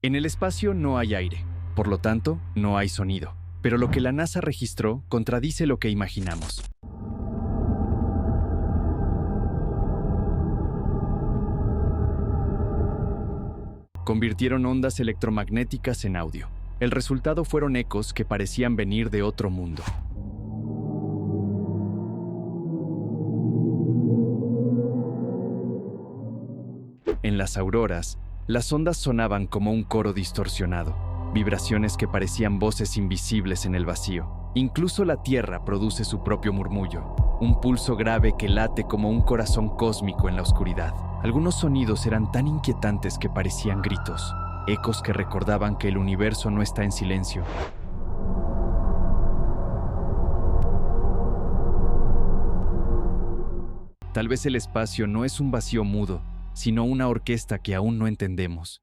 En el espacio no hay aire, por lo tanto, no hay sonido. Pero lo que la NASA registró contradice lo que imaginamos. Convirtieron ondas electromagnéticas en audio. El resultado fueron ecos que parecían venir de otro mundo. En las auroras, las ondas sonaban como un coro distorsionado, vibraciones que parecían voces invisibles en el vacío. Incluso la Tierra produce su propio murmullo, un pulso grave que late como un corazón cósmico en la oscuridad. Algunos sonidos eran tan inquietantes que parecían gritos, ecos que recordaban que el universo no está en silencio. Tal vez el espacio no es un vacío mudo, sino una orquesta que aún no entendemos.